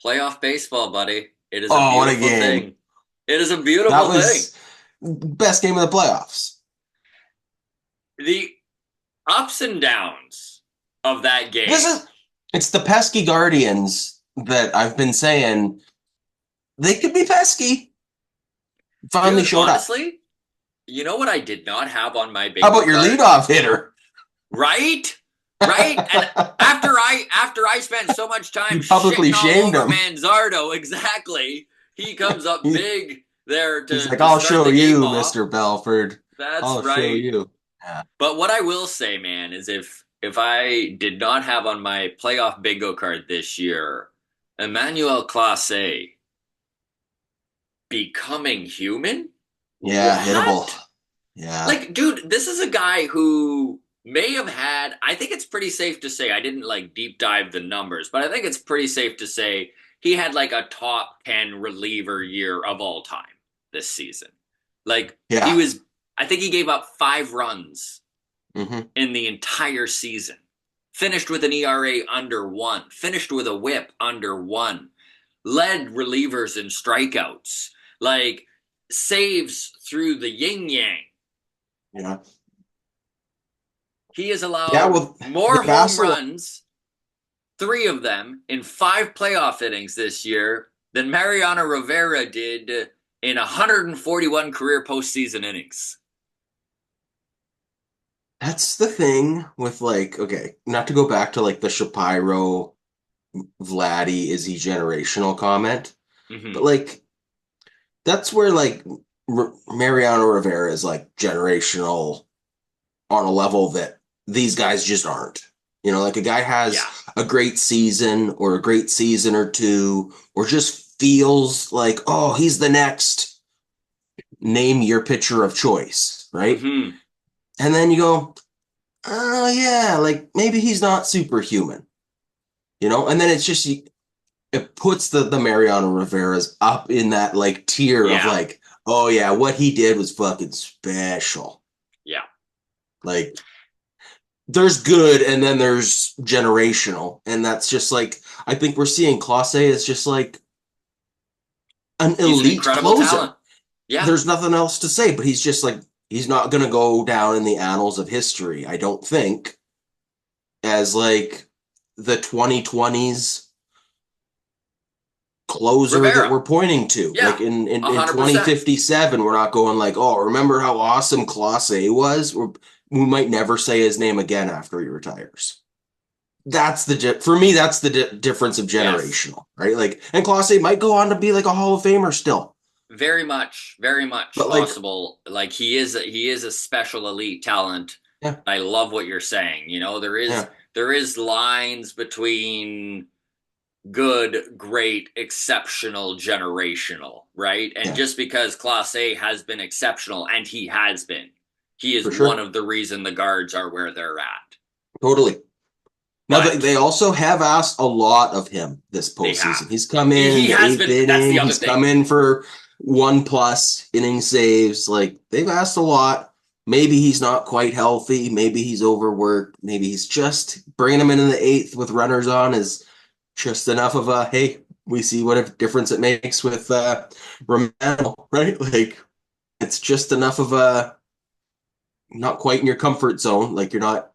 Playoff baseball, buddy. It is a Oh, what a beautiful game. thing. It is a That beautiful thing. was best game of the playoffs. The ups and downs of that This game. is it's the pesky Guardians that I've been saying they could be pesky. Finally Dude, showed up. honestly, you know what I did not have on my How bingo about your card? leadoff hitter? Right? Right? And after I spent so much time You publicly shitting all shamed over him. Manzardo, exactly, he comes up He, big there he's to, like, to I'll start show the game you, off. Mr. Belford. That's I'll show right. you. Yeah. But what I will say, man, is if I did not have on my playoff bingo card this year, Emmanuel Clase becoming human? Yeah, hittable. What? Yeah. Like, dude, this is a guy who may have had, I think it's pretty safe to say, I didn't like deep dive the numbers, but I think it's pretty safe to say he had like a top 10 reliever year of all time this season. Like, he Yeah. was, I think he gave up 5 runs Hmm. in the entire season. Finished with an ERA under 1, finished with a whip under 1, led relievers in strikeouts, like saves through the yin yang. Yeah. He has Yeah, allowed well, more they've home asked a lot. runs, 3 of them, in 5 playoff innings this year than Mariano Rivera did in 141 career postseason innings. That's the thing with like, okay, not to go back to like the Shapiro Vladdy is he generational comment, but Mm-hmm. like that's where like Mariano Rivera is like generational on a level that these guys just aren't. You know, like a guy has Yeah. a great season or a great season or two, or just feels like, oh, he's the next name your pitcher of choice, right? Mm-hmm. And then you go, oh, yeah, like maybe he's not superhuman, you know? And then it's just, it puts the Mariano Rivera's up in that like tier of Yeah. like, oh, yeah, what he did was fucking special. Yeah. Like, there's good and then there's generational. And that's just like, I think we're seeing Clase as just like an He's an elite incredible talent. closer. Yeah. There's nothing else to say, but he's just like, he's not going to go down in the annals of history, I don't think, as like the 2020s closer that Rivera. we're pointing to. Like Yeah. in 100%. 2057, we're not going like, oh, remember how awesome Clase was? We might never say his name again after he retires. That's for me, that's the difference of Yes. generational, right? Like, and Clase might go on to be like a Hall of Famer still, Very much but like, possible. Like he is a special elite talent. yeah, I love what you're saying. You know, there is yeah, there is lines between good, great, exceptional, generational, right? And yeah, just because Class A has been exceptional, and he has been, he is for one sure, of the reason the guards are where they're at. totally. Now But they also have asked a lot of him this they postseason. have. He's come in He in the has eighth been. That's the inning. other He's thing. come in for 1+ inning saves. Like they've asked a lot. Maybe he's not quite healthy. Maybe he's overworked. Maybe he's just bringing him in the eighth with runners on is just enough of a hey. We see what a difference it makes with Romano, right? Like it's just enough of a not quite in your comfort zone. Like you're not.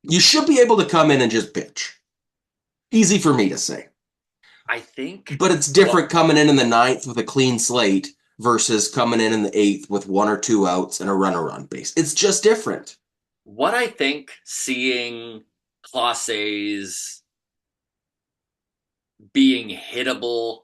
You should be able to come in and just pitch. Easy for me to say. I think But it's what different coming in the ninth with a clean slate versus coming in the eighth with 1 or 2 outs and a runner on base. It's just different. what I think seeing Clase's being hittable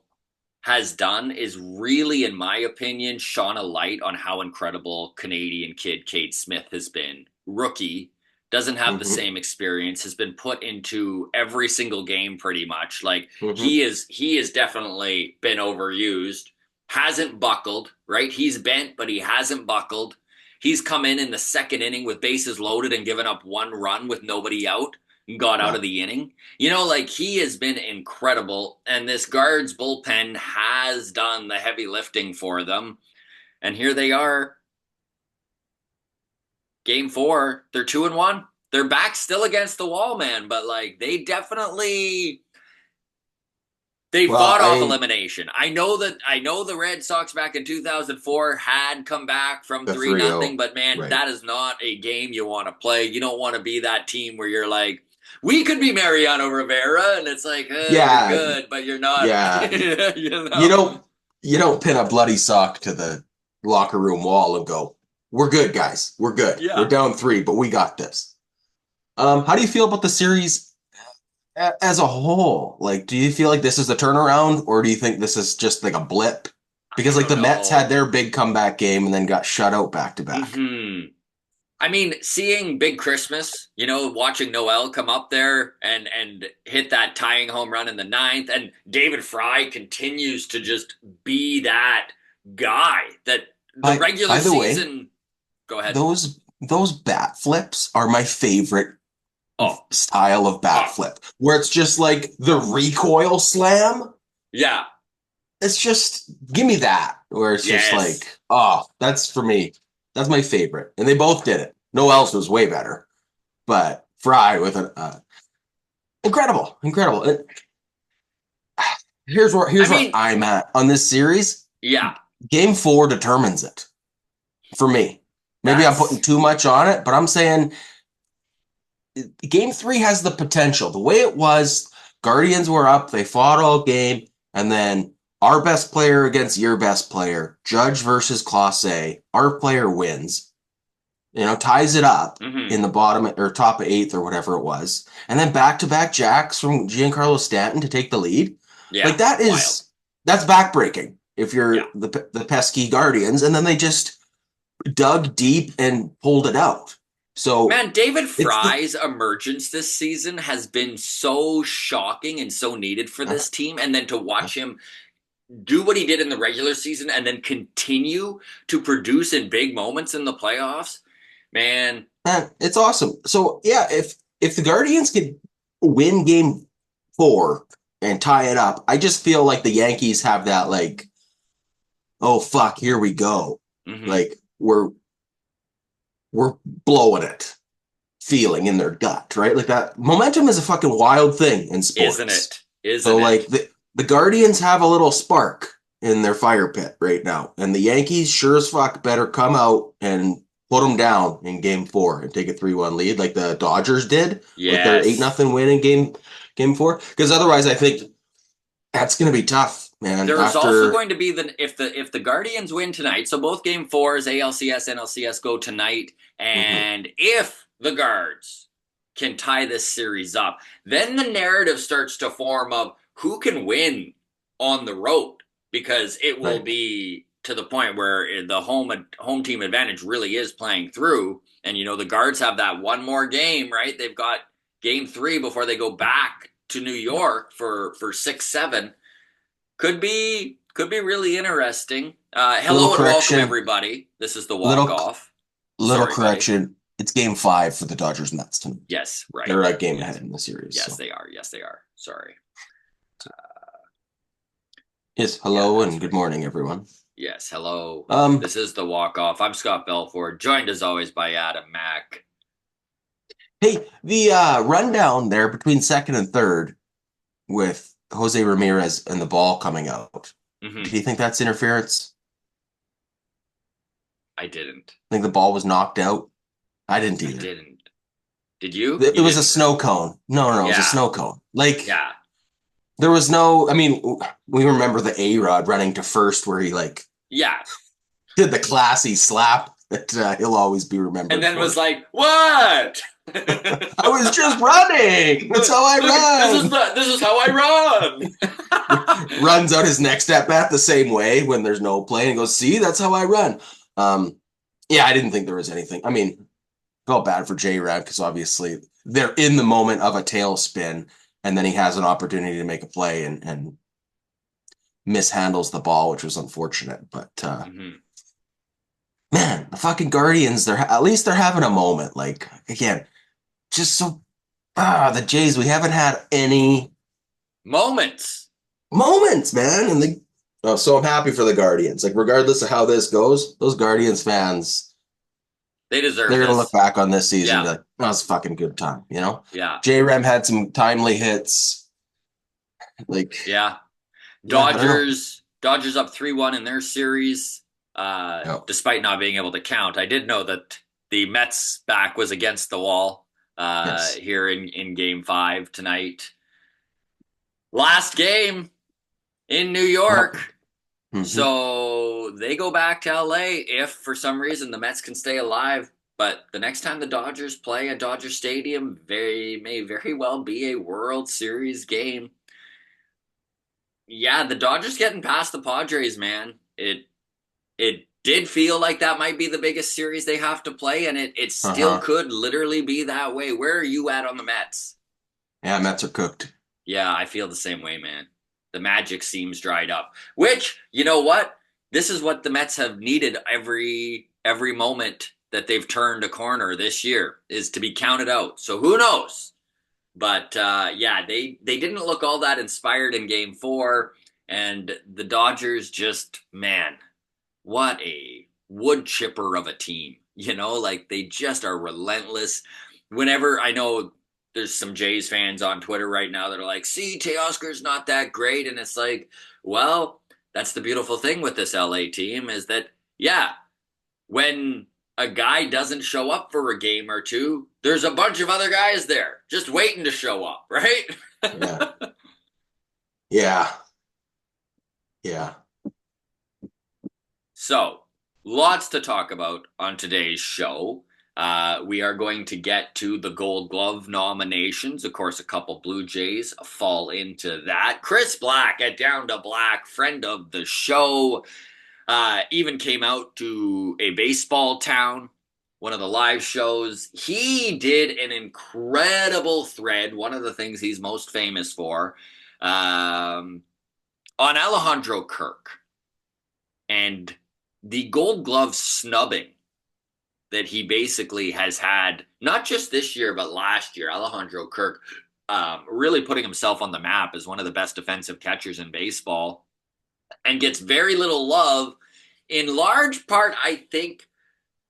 has done is really, in my opinion, shone a light on how incredible Canadian kid Cade Smith has been. Rookie, doesn't have the Mm-hmm. same experience, has been put into every single game pretty much. Like Mm-hmm. he is definitely been overused. Hasn't buckled, right? He's bent, but he hasn't buckled. He's come in the second inning with bases loaded and given up 1 run with nobody out and got out Yeah. of the inning. You know, like he has been incredible, and this guards bullpen has done the heavy lifting for them. And here they are, game 4. They're 2-1. They're back still against the wall, man. But like they definitely They Well, fought off elimination. I know the Red Sox back in 2004 had come back from the 3-0, 3-0, but man, right? that is not a game you want to play. You don't want to be that team where you're like, we could be Mariano Rivera, and it's like, you're Yeah, good, but you're not. yeah. you You know? don't you don't pin a bloody sock to the locker room wall and go, "We're good, guys. We're good. We're Yeah. down three, but we got this." How do you feel about the series as a whole? Like, do you feel like this is a turnaround, or do you think this is just like a blip? I Because like don't the Mets had know. their big comeback game and then got shut out back to back. I mean, seeing Big Christmas, watching Noel come up there and hit that tying home run in the ninth, and David Fry continues to just be that guy that the regular By the way, season. Go ahead. those bat flips are my favorite Oh, style of bat oh, flip, where it's just like the recoil slam. yeah, It's just give me that, where it's just yes. like, oh, that's for me. That's my favorite, and they both did it. No else was way better, but Fry with an incredible, incredible. And I here's where mean, I'm at on this series. yeah, Game four determines it for me. Maybe I'm putting that's too much on it, but I'm saying game three has the potential. The way it was, Guardians were up, they fought all game, and then our best player against your best player, Judge versus Clase, our player wins, ties it up mm-hmm. in the bottom or top of eighth or whatever it was. And then back to back jacks from Giancarlo Stanton to take the lead. Yeah, Like wild. that's backbreaking if Yeah. you're the pesky Guardians. And then they just dug deep and pulled it out. So Man, David it's the Fry's emergence this season has been so shocking and so needed for uh, this team. And then to watch him do what he did in the regular season and then continue to produce in big moments in the playoffs, man. Man, it's awesome. So yeah, if the Guardians could win game four and tie it up, I just feel like the Yankees have that like, oh fuck, here we go. Mm-hmm. Like we're blowing it feeling in their gut, right? Like that momentum is a fucking wild thing in Isn't sports. it? So Isn't like it? the Guardians have a little spark in their fire pit right now, and the Yankees sure as fuck better come out and put them down in game four and take a 3-1 lead like the Dodgers did with their 8 Yes. nothing win in game four. Because otherwise I think that's gonna be tough, man. There is also After going to be if the Guardians win tonight, so both game fours, ALCS, NLCS go tonight, Mhm. and if the Guards can tie this series up, then the narrative starts to form of who can win on the road because it will Right. be to the point where the home team advantage really is playing through, and the Guards have that one more game, right? They've got game three before they go back to New Yep. York for 6-7. Could be really interesting. Little Hello and welcome correction. everybody. This is the walk Little off. little Sorry, buddy. correction. It's game five for the Dodgers Mets tonight. Yes, right. They're a game ahead Yes, in the series. yes, So they are. Yes, they are. Sorry. yes, Yeah, hello and that's good right. morning, everyone. Yes, hello. Um, This is the walk off. I'm Scott Belford, joined as always by Adam Mack. Hey, the rundown there between second and third with Jose Ramirez and the ball coming out. Mm-hmm. Do you think that's interference? I didn't. I think the ball was knocked out. I didn't I either. didn't. Did you? It You was a didn't, snow right? cone. No, it was a Yeah. snow cone. Like Yeah. there was no. I mean, we remember the A-Rod running to first where he like Yeah. did the classy slap that he'll always be And remembered then was for. like, "What?" I was just running. That's how this is I this is how I run. run. Runs out his next step at the same way when there's no play and goes, see, that's how I run. Um, yeah, I didn't think there was anything. I mean, felt bad for J-Rad because obviously they're in the moment of a tailspin and then he has an opportunity to make a play and mishandles the ball, which was unfortunate. But Mm-hmm. man, the fucking Guardians, they're at least they're having a moment. Like again, just so the Jays, we haven't had any Moments. moments, man. And so I'm happy for the Guardians. Like, regardless of how this goes, those Guardians fans, They deserve they're gonna look this. back on this season and Yeah. be like, that was a fucking good time, Yeah. J Rem had some timely hits. Like, Yeah. Yeah, I don't know. Dodgers up 3-1 in their series, No. despite not being able to count. I did know that the Mets back was against the wall Yes. here in game five tonight. Last game in New Yep. York. Hmm. So they go back to LA if for some reason the Mets can stay alive. But the next time the Dodgers play at Dodger Stadium, may very well be a World Series game. Yeah, the Dodgers getting past the Padres, man. It did feel like that might be the biggest series they have to play, and it still Uh-huh. could literally be that way. Where are you at on the Mets? Yeah, Mets are cooked. Yeah, I feel the same way, man. The magic seems dried up. Which, you know what? This is what the Mets have needed every moment that they've turned a corner this year is to be counted out. So who knows? But yeah, they didn't look all that inspired in game 4 and the Dodgers just man, what a wood chipper of a team. You know, like they just are relentless. Whenever I know there's some Jays fans on Twitter right now that are like, see, Teoscar's not that great. And it's like, well, that's the beautiful thing with this LA team is that, yeah, when a guy doesn't show up for a game or two, there's a bunch of other guys there just waiting to show up, right? Yeah. Yeah. Yeah. So, lots to talk about on today's show. We are going to get to the Gold Glove nominations. Of course, a couple Blue Jays fall into that. Chris Black at Down to Black, friend of the show, even came out to a baseball town, one of the live shows. He did an incredible thread, one of the things he's most famous for, on Alejandro Kirk and the Gold Glove snubbing that he basically has had, not just this year, but last year. Alejandro Kirk really putting himself on the map as one of the best defensive catchers in baseball and gets very little love, in large part, I think,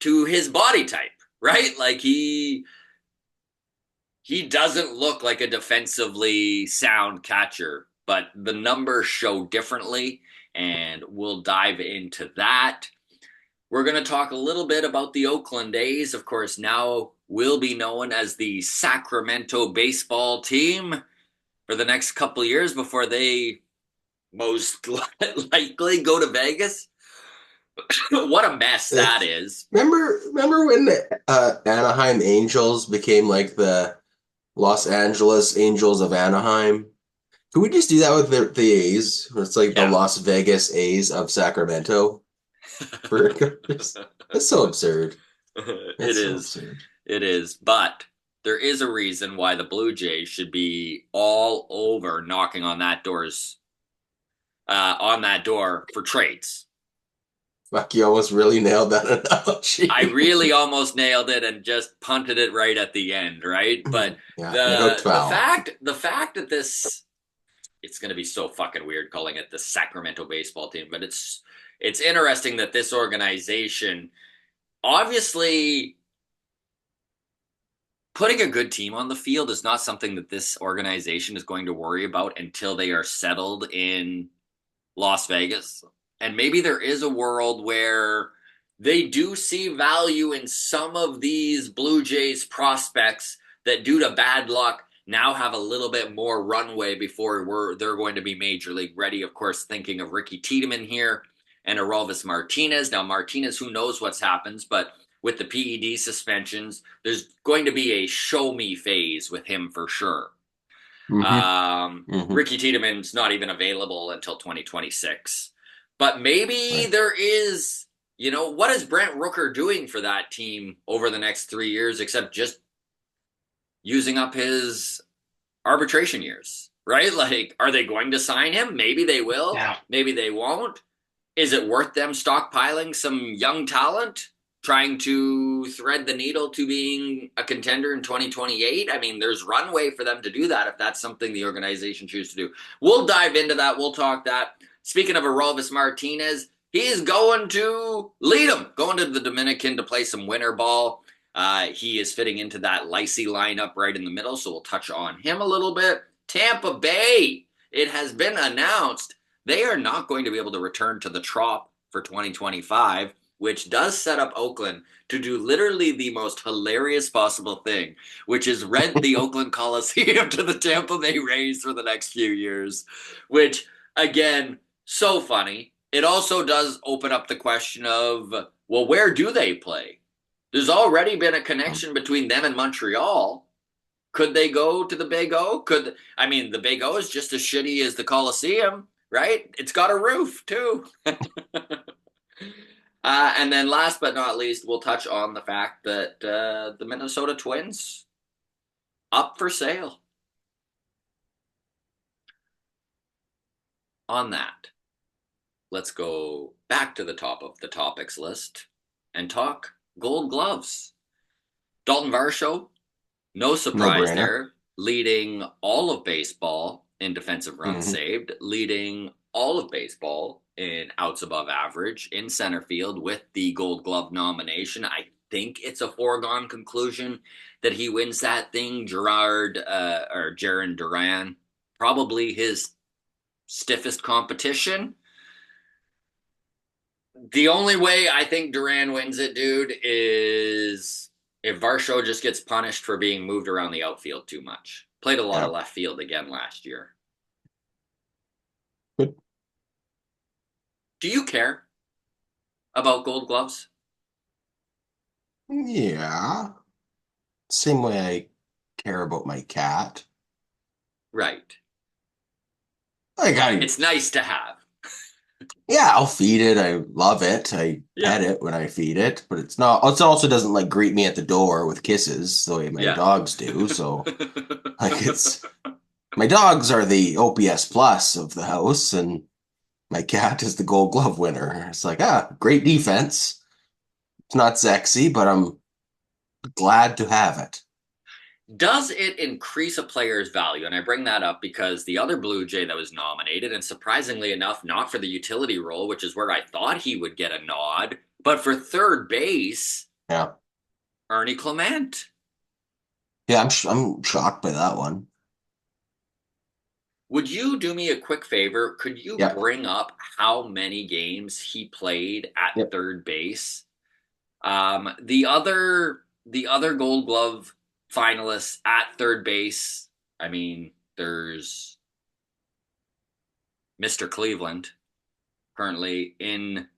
to his body type, right? Like he doesn't look like a defensively sound catcher, but the numbers show differently, and we'll dive into that. We're going to talk a little bit about the Oakland A's. Of course, now will be known as the Sacramento baseball team for the next couple of years before they most likely go to Vegas. What a mess that It's, is. remember when the Anaheim Angels became like the Los Angeles Angels of Anaheim? Can we just do that with the A's? It's like the Yeah. Las Vegas A's of Sacramento. For That's so absurd. It That's so is. absurd. It is. But there is a reason why the Blue Jays should be all over knocking on that door for trades. Fuck, you almost really nailed that I analogy. really almost nailed it and just punted it right at the end, right? But Yeah, you hooked the foul. fact that this it's going to be so fucking weird calling it the Sacramento baseball team, but it's interesting that this organization obviously putting a good team on the field is not something that this organization is going to worry about until they are settled in Las Vegas. And maybe there is a world where they do see value in some of these Blue Jays prospects that, due to bad luck, now have a little bit more runway before they're going to be major league ready. Of course, thinking of Ricky Tiedemann here and Aroldis Martinez. Now, Martinez, who knows what's happens, but with the PED suspensions, there's going to be a show me phase with him for sure. Hmm. Hmm. Ricky Tiedemann's not even available until 2026. But maybe Right. there is, what is Brent Rooker doing for that team over the next 3 years except just using up his arbitration years, right? Like, are they going to sign him? Maybe they will. Yeah. Maybe they won't. Is it worth them stockpiling some young talent, trying to thread the needle to being a contender in 2028? I mean, there's runway for them to do that if that's something the organization chooses to do. We'll dive into that. We'll talk that. Speaking of Aroldis Martinez, he's going to lead them, going to the Dominican to play some winter ball. He is fitting into that Licey lineup right in the middle, so we'll touch on him a little bit. Tampa Bay, it has been announced they are not going to be able to return to the Trop for 2025, which does set up Oakland to do literally the most hilarious possible thing, which is rent the Oakland Coliseum to the Tampa Bay Rays for the next few years, which, again, so funny. It also does open up the question of, well, where do they play? There's already been a connection between them and Montreal. Could they go to the Big O? I mean, the Big O is just as shitty as the Coliseum, right? It's got a roof too. And then last but not least, we'll touch on the fact that the Minnesota Twins up for sale. On that, let's go back to the top of the topics list and talk Gold Gloves. Dalton Varsho, no No surprise brainer. there, leading all of baseball in defensive runs Hmm. saved, leading all of baseball in outs above average in center field with the Gold Glove nomination. I think it's a foregone conclusion that he wins that thing. Jaron Duran, probably his stiffest competition. The only way I think Duran wins it, dude, is if Varsho just gets punished for being moved around the outfield too much. Played a lot of Yeah. left field again last year. Good. Do you care about Gold Gloves? Yeah. Same way I care about my cat. Right. Like It's nice to have. yeah, I'll feed it. I love it. I Yeah. pet it when I feed it, but it's not, it also doesn't like greet me at the door with kisses the way my Yeah. dogs do. So like my dogs are the OPS plus of the house and my cat is the gold glove winner. It's like, great defense. It's not sexy, but I'm glad to have it. Does it increase a player's value? And I bring that up because the other Blue Jay that was nominated, and surprisingly enough, not for the utility role, which is where I thought he would get a nod, but for third base, Yeah. Ernie Clement. Yeah, I'm shocked by that one. Would you do me a quick favor? Could you Yep. bring up how many games he played at Yep. third base? The other Gold Glove finalists at third base. I mean, there's Mr. Cleveland currently in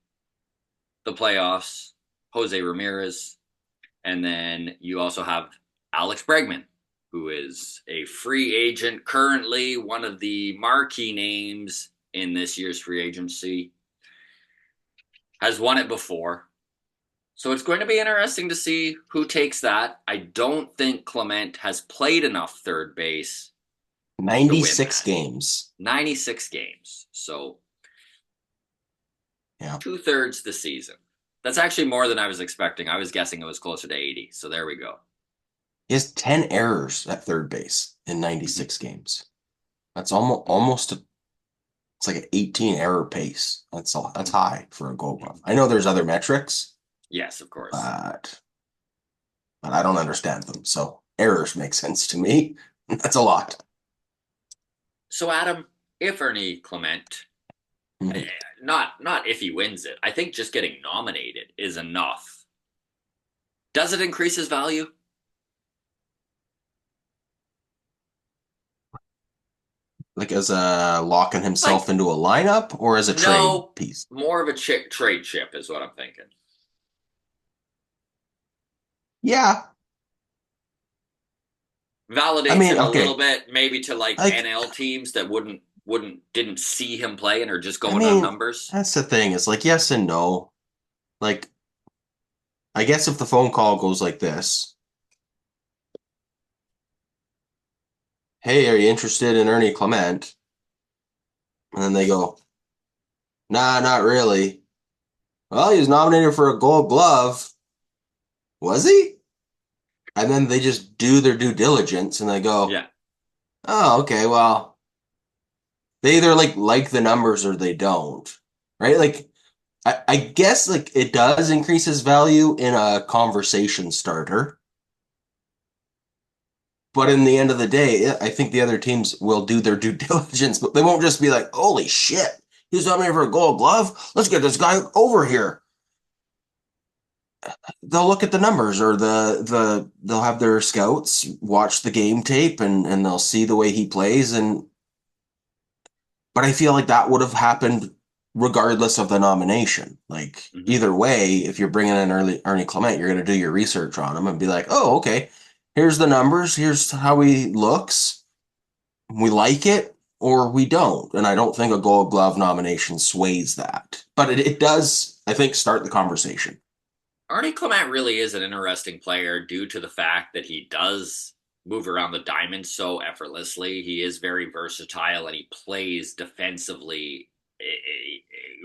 the playoffs, Jose Ramirez, and then you also have Alex Bregman, who is a free agent, currently one of the marquee names in this year's free agency, has won it before. So it's going to be interesting to see who takes that. I don't think Clement has played enough third base to win 96 that. games. 96 games. So Yeah. 2/3 the season. That's actually more than I was expecting. I was guessing it was closer to 80. So there we go. He has 10 errors at third base in Mm-hmm. 96 games. That's almost it's like an 18 error pace. That's high for a gold glove. I know there's other metrics, Yes, of course. but I don't understand them. So errors make sense to me. That's a lot. So Adam, if Ernie Clement, Mhm. not if he wins it, I think just getting nominated is enough. Does it increase his value? Like as a locking himself Like, into a lineup or as a trade no, piece. more of a trade chip is what I'm thinking. Yeah. I Validates mean, him a little okay. bit, maybe to like Like, NL teams that didn't see him play and are just I going on mean, numbers. that's the thing. It's like yes and no. Like, I guess if the phone call goes like this, hey, are you interested in Ernie Clement? And then they go, nah, not really. Well, he was nominated for a gold glove. Was he? And then they just do their due diligence and they go, Yeah. oh, okay, well, they either like the numbers or they don't. Right? Like I guess like it does increase his value in a conversation starter. But in the end of the day, I think the other teams will do their due diligence, but they won't just be like, holy shit, He's nominated for a Gold Glove. Let's get this guy over here. They'll look at the numbers, or they'll have their scouts watch the game tape, and they'll see the way he plays. And but I feel like that would have happened regardless of the nomination. Like Hmm. either way, if you're bringing in Ernie Clement, you're going to do your research on him and be like, oh, okay, here's the numbers, here's how he looks. We like it or we don't. And I don't think a Gold Glove nomination sways that, but it does, I think, start the conversation. Arnie Clement really is an interesting player due to the fact that he does move around the diamond so effortlessly. He is very versatile and he plays defensively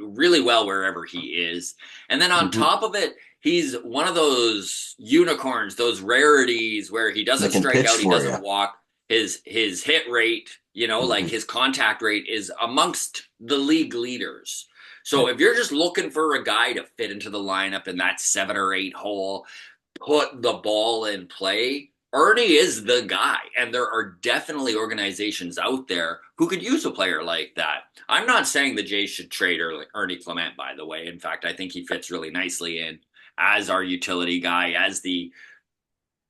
really well wherever he is. And then on Mhm. top of it, he's one of those unicorns, those rarities where he They doesn't can strike pitch out, he for you. doesn't walk. His hit rate, like Mhm. his contact rate is amongst the league leaders. So Right. if you're just looking for a guy to fit into the lineup in that 7 or 8 hole, put the ball in play, Ernie is the guy. And there are definitely organizations out there who could use a player like that. I'm not saying the Jays should trade Ernie Clement, by the way. In fact, I think he fits really nicely in as our utility guy, as the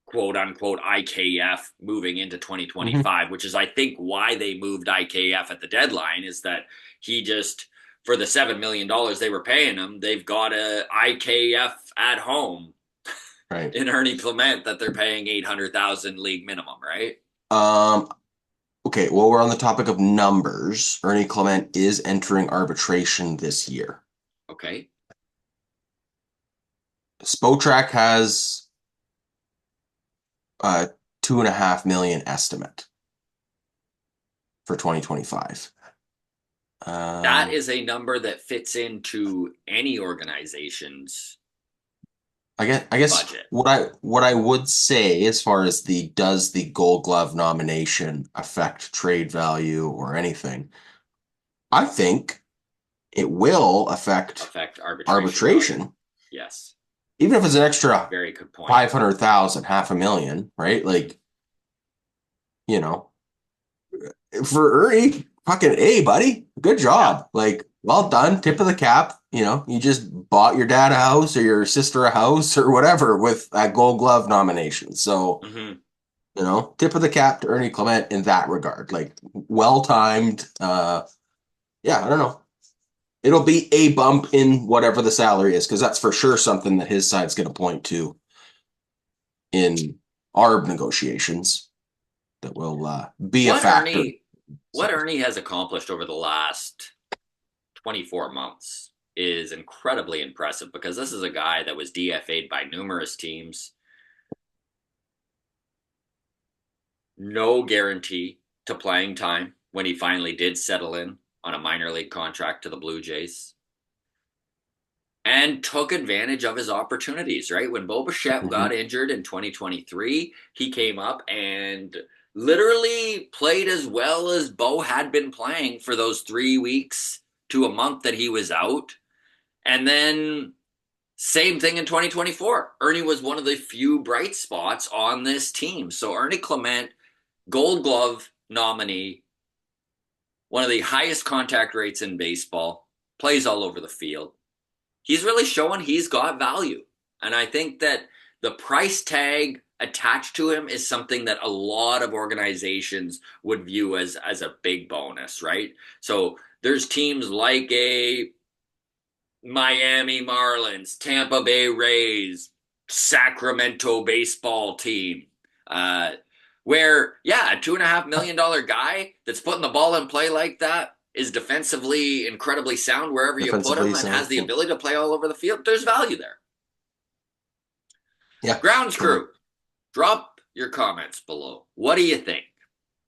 quote unquote IKF moving into Mhm. 2025, which is, I think, why they moved IKF at the deadline, is that he just, for the $7 million they were paying him, they've got a IKF at home Right. in Ernie Clement that they're paying 800,000 league minimum, right? Um, okay, well, we're on the topic of numbers. Ernie Clement is entering arbitration this year. Okay. Spotrac has a 2.5 million estimate for 2025. That Um, is a number that fits into any organization's I guess budget. what I would say as far as the does the Gold Glove nomination affect trade value or anything, I think it will affect Affect arbitration value. arbitration, Yes. even if it's an extra Very good point. 500,000, 500,000, right? Like, you know, for Ernie, fucking A, buddy. Good Yeah. job. Like, well done. Tip of the cap. You just bought your dad a house or your sister a house or whatever with that Gold Glove nomination. So, Hmm. tip of the cap to Ernie Clement in that regard. Like, well timed. Yeah, I don't know. It'll be a bump in whatever the salary is, because that's for sure something that his side's going to point to in ARB negotiations that will be a What factor. Ernie what So, Ernie has accomplished over the last 24 months is incredibly impressive because this is a guy that was DFA'd by numerous teams, no guarantee to playing time when he finally did settle in on a minor league contract to the Blue Jays, and took advantage of his opportunities, right? When Bo Bichette mhm. got injured in 2023, he came up and literally played as well as Bo had been playing for those 3 weeks to a month that he was out. And then same thing in 2024. Ernie was one of the few bright spots on this team. So Ernie Clement, Gold Glove nominee, one of the highest contact rates in baseball, plays all over the field. He's really showing he's got value. And I think that the price tag attached to him is something that a lot of organizations would view as a big bonus, right? So there's teams like a Miami Marlins, Tampa Bay Rays, Sacramento baseball team, uh, where, yeah, a $2.5 million guy that's putting the ball in play like that is defensively incredibly sound wherever you put Defensively him and has sound. the ability to play all over the field. There's value there. Yeah. Grounds Yeah. crew, drop your comments below. What do you think?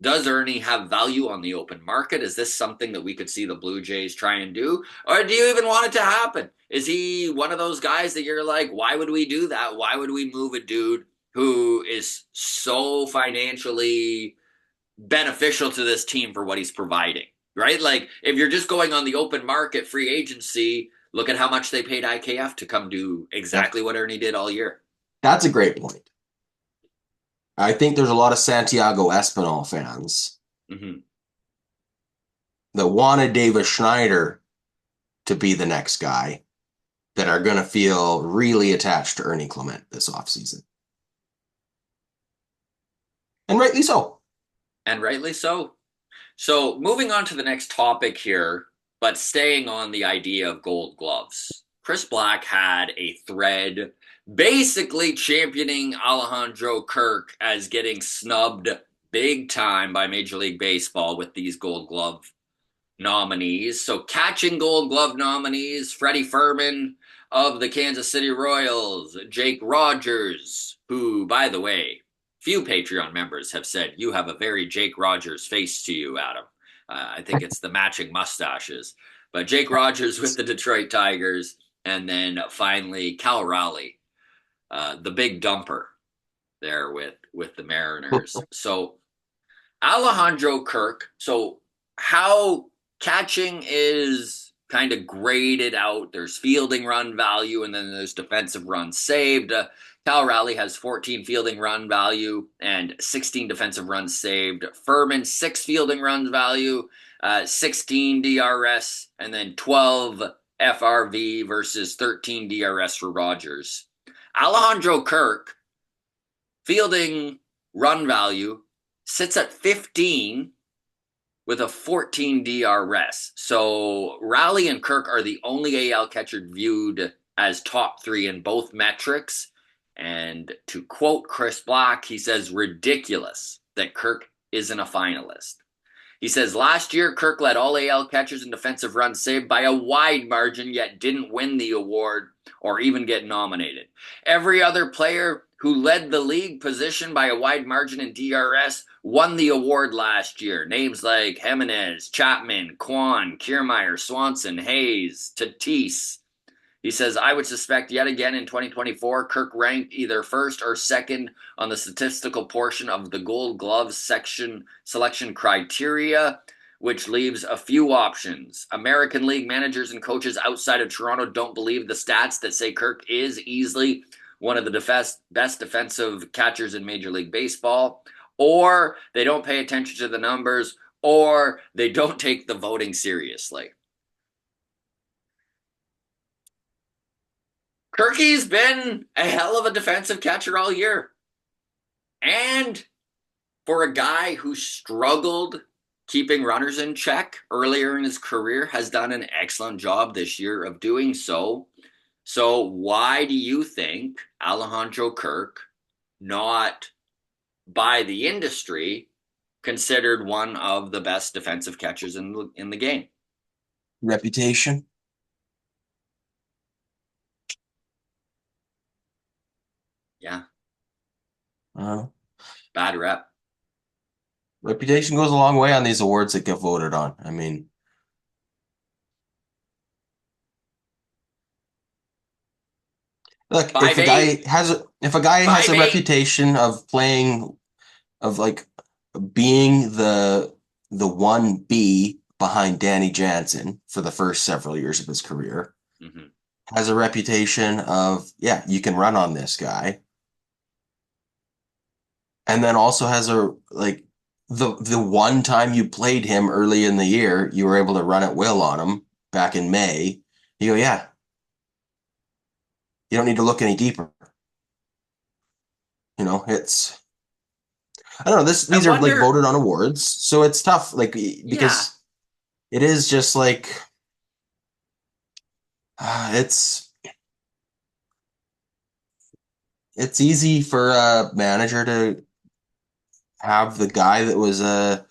Does Ernie have value on the open market? Is this something that we could see the Blue Jays try and do? Or do you even want it to happen? Is he one of those guys that you're like, why would we do that? Why would we move a dude who is so financially beneficial to this team for what he's providing? Right? Like, if you're just going on the open market free agency, look at how much they paid IKF to come do Yeah. exactly what Ernie did all year. That's a great point. I think there's a lot of Santiago Espinal fans Mm-hmm. that wanted Davis Schneider to be the next guy that are going to feel really attached to Ernie Clement this offseason. And rightly so. And rightly so. So, moving on to the next topic here, but staying on the idea of gold gloves. Chris Black had a thread basically championing Alejandro Kirk as getting snubbed big time by Major League Baseball with these gold glove nominees. So, catching gold glove nominees, Freddie Fermin of the Kansas City Royals, Jake Rogers, who, by the way, few Patreon members have said you have a very Jake Rogers face to you, Adam. I think it's the matching mustaches. But Jake Rogers with the Detroit Tigers, and then finally Cal Raleigh, the big dumper there with the Mariners. So Alejandro Kirk. So how catching is kind of graded out. There's fielding run value, and then there's defensive runs saved. Cal Raleigh has 14 fielding run value and 16 defensive runs saved. Furman, 6 fielding runs value, 16 DRS, and then 12 FRV versus 13 DRS for Rogers. Alejandro Kirk, fielding run value, sits at 15 with a 14 DRS. So Raleigh and Kirk are the only AL catcher viewed as top 3 in both metrics. And to quote Chris Black, he says, ridiculous that Kirk isn't a finalist. He says, last year, Kirk led all AL catchers in defensive runs saved by a wide margin, yet didn't win the award or even get nominated. Every other player who led the league position by a wide margin in DRS won the award last year. Names like Jimenez, Chapman, Kwan, Kiermaier, Swanson, Hayes, Tatis. He says, I would suspect yet again in 2024, Kirk ranked either first or second on the statistical portion of the Gold Gloves section selection criteria, which leaves a few options. American League managers and coaches outside of Toronto don't believe the stats that say Kirk is easily one of the best defensive catchers in Major League Baseball, or they don't pay attention to the numbers, or they don't take the voting seriously. Kirky's been a hell of a defensive catcher all year. And for a guy who struggled keeping runners in check earlier in his career, has done an excellent job this year of doing so. So why do you think Alejandro Kirk, not by the industry, considered one of the best defensive catchers in the game? Reputation. Yeah. Uh, Bad rep. Reputation goes a long way on these awards that get voted on. I mean, look, if a guy has a reputation of playing, of like being the 1B behind Danny Jansen for the first several years of his career, has a reputation of, yeah, you can run on this guy. And then also has a, like, the one time you played him early in the year, you were able to run at will on him back in May. You go, yeah, you don't need to look any deeper. You know, it's, I don't know, these are like voted on awards, so it's tough, like, because it is just like, it's easy for a manager to have the guy that was a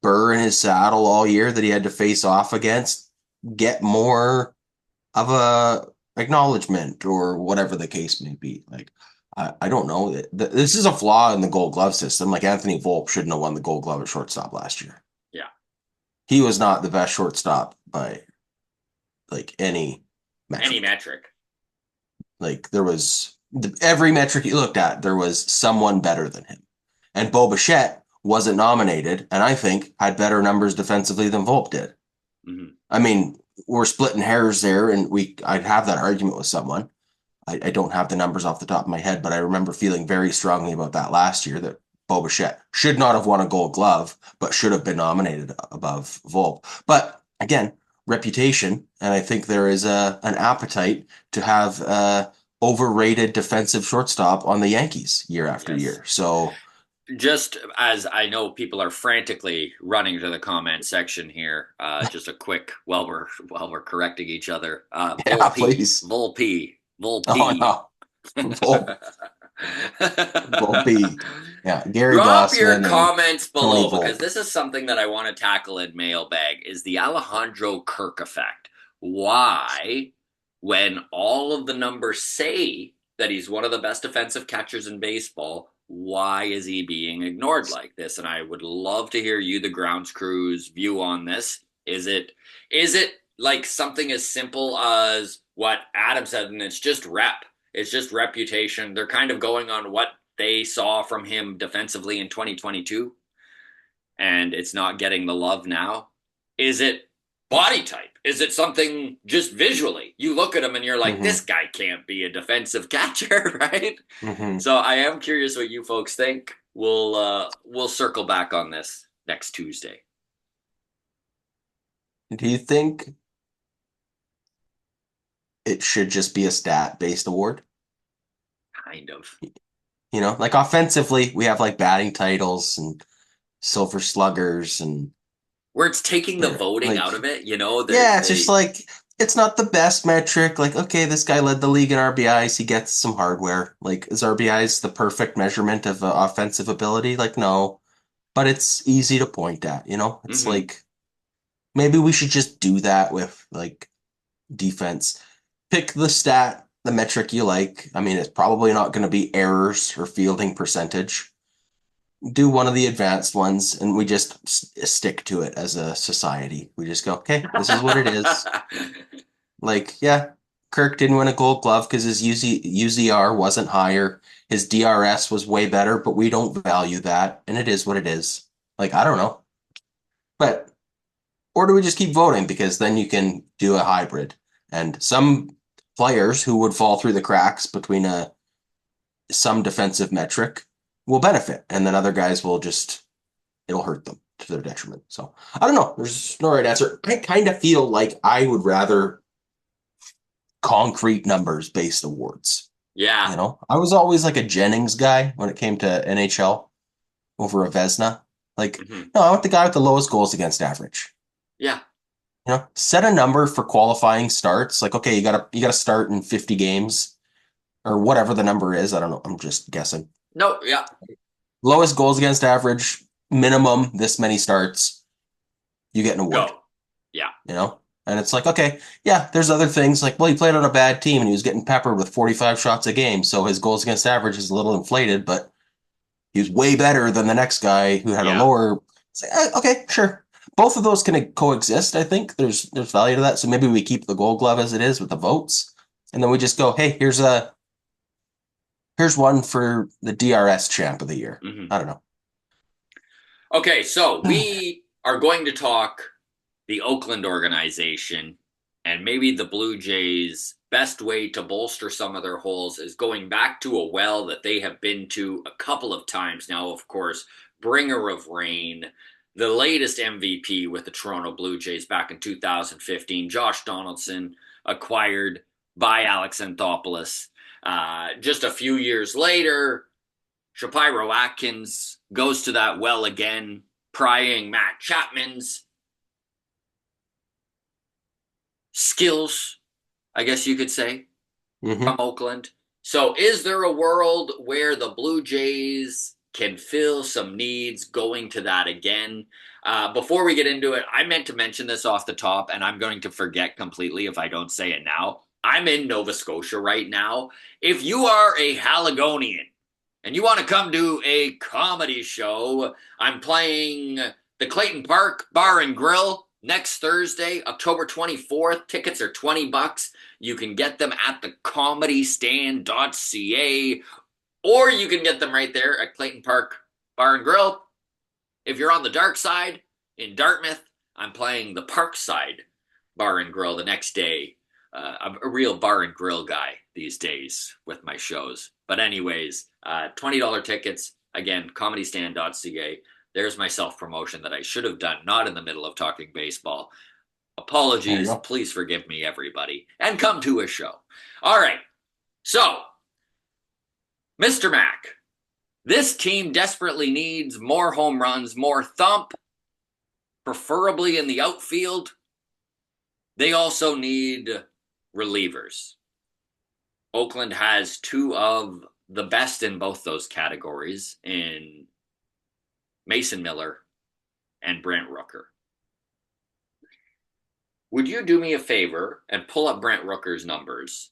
burr in his saddle all year that he had to face off against get more of a acknowledgement or whatever the case may be. Like, I don't know. This is a flaw in the Gold Glove system. Like, Anthony Volpe shouldn't have won the Gold Glove at shortstop last year. Yeah. He was not the best shortstop by, like, any metric. Any metric. Like, there was, every metric you looked at, there was someone better than him. And Bo Bichette wasn't nominated, and I think had better numbers defensively than Volpe did. I mean, we're splitting hairs there, and I'd have that argument with someone. I don't have the numbers off the top of my head, but I remember feeling very strongly about that last year, that Bo Bichette should not have won a Gold Glove, but should have been nominated above Volpe. But again, reputation, and I think there is an appetite to have overrated defensive shortstop on the Yankees year after Yes. year. So Just as I know people are frantically running to the comment section here, just a quick while we're correcting each other. yeah, Volpe, please. Volpe, Oh Volpe. no, Volpe. Yeah, Gary Drop your Glassman and comments Tony below because Volpe. this is something that I want to tackle in mailbag is the Alejandro Kirk effect. Why, when all of the numbers say that he's one of the best defensive catchers in baseball, why is he being ignored like this? And I would love to hear you, the grounds crew's view on this. Is it like something as simple as what Adam said, and it's just rep? It's just reputation. They're kind of going on what they saw from him defensively in 2022, and it's not getting the love now. Is it body type? Is it something just visually? You look at him and you're like, Hmm. this guy can't be a defensive catcher, right? Hmm. So I am curious what you folks think. We'll circle back on this next Tuesday. Do you think it should just be a stat-based award? Kind of. You know, like offensively, we have like batting titles and silver sluggers and Where it's taking the yeah, voting like out of it, you know, yeah, it's just they like it's not the best metric. Like, okay, this guy led the league in RBIs. He gets some hardware. Like, is RBIs the perfect measurement of offensive ability? Like, no, but it's easy to point at, you know? It's mm-hmm. like maybe we should just do that with like defense. Pick the stat, the metric you like. I mean, it's probably not going to be errors or fielding percentage. Do one of the advanced ones, and we just stick to it as a society. We just go, okay, this is what it is. Like, yeah, Kirk didn't win a Gold Glove because his UZR wasn't higher. His DRS was way better, but we don't value that, and it is what it is. Like, I don't know, but or do we just keep voting because then you can do a hybrid, and some players who would fall through the cracks between a some defensive metric will benefit, and then other guys will just it'll hurt them to their detriment. So I don't know. There's no right answer. I kind of feel like I would rather concrete numbers based awards. Yeah. You know, I was always like a Jennings guy when it came to NHL over a Vesna. Like, Mm-hmm. no, I want the guy with the lowest goals against average. Yeah. You know, set a number for qualifying starts. Like, okay, you gotta start in 50 games or whatever the number is. I don't know. I'm just guessing. No, yeah. Lowest goals against average, minimum this many starts, you get an award. Go. Yeah. You know? And it's like, okay, yeah, there's other things like, well, he played on a bad team and he was getting peppered with 45 shots a game, so his goals against average is a little inflated, but he was way better than the next guy who had a Yeah. lower. It's like, okay, sure. Both of those can coexist, I think. There's value to that. So maybe we keep the Gold Glove as it is with the votes, and then we just go, hey, here's one for the DRS champ of the year. Mm-hmm. I don't Okay, so know. we are going to talk the Oakland organization and maybe the Blue Jays' best way to bolster some of their holes is going back to a well that they have been to a couple of times now, of course, bringer of rain, the latest MVP with the Toronto Blue Jays back in 2015, Josh Donaldson, acquired by Alex Anthopoulos. Just a few years later, Shapiro Atkins goes to that well again, prying Matt Chapman's skills, I guess you could say, from Mm-hmm. Oakland. So, is there a world where the Blue Jays can fill some needs going to that again? Before we get into it, I meant to mention this off the top, and I'm going to forget completely if I don't say it now. I'm in Nova Scotia right now. If you are a Haligonian and you want to come to a comedy show, I'm playing the Clayton Park Bar and Grill next Thursday, October 24th. Tickets are $20. You can get them at thecomedystand.ca or you can get them right there at Clayton Park Bar and Grill. If you're on the dark side in Dartmouth, I'm playing the Parkside Bar and Grill the next day. I'm a real bar and grill guy these days with my shows. But anyways, $20 tickets. Again, comedystand.ca. There's my self promotion that I should have done, not in the middle of talking baseball. There you Apologies. go. Please forgive me, everybody, and come to a show. All right. So, Mr. Mac, this team desperately needs more home runs, more thump, preferably in the outfield. They also need relievers. Oakland has two of the best in both those categories in Mason Miller and Brent Rooker. Would you do me a favor and pull up Brent Rooker's numbers?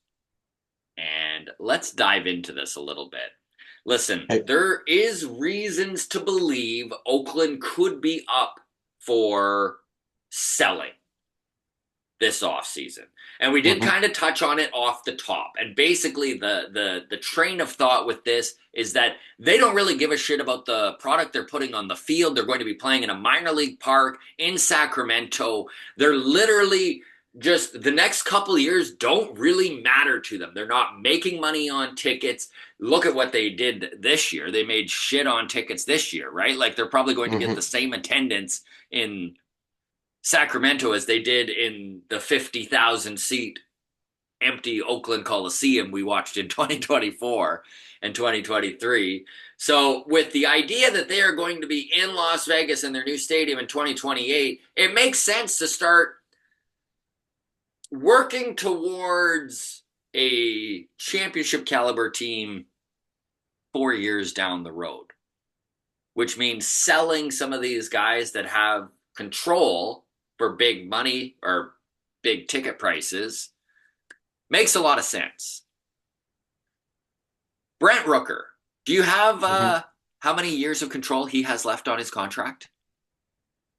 And let's dive into this a little bit. Listen, Hey. there is reasons to believe Oakland could be up for selling this offseason. And we did Mhm. kind of touch on it off the top. And basically the train of thought with this is that they don't really give a shit about the product they're putting on the field. They're going to be playing in a minor league park in Sacramento. They're literally just the next couple of years don't really matter to them. They're not making money on tickets. Look at what they did this year. They made shit on tickets this year, right? Like they're probably going to get the Mhm. same attendance in Sacramento as they did in the 50,000 seat empty Oakland Coliseum we watched in 2024 and 2023. So, with the idea that they are going to be in Las Vegas in their new stadium in 2028, it makes sense to start working towards a championship caliber team 4 years down the road, which means selling some of these guys that have control for big money or big ticket prices makes a lot of sense. Brent Rooker, do you have Mhm. how many years of control he has left on his contract?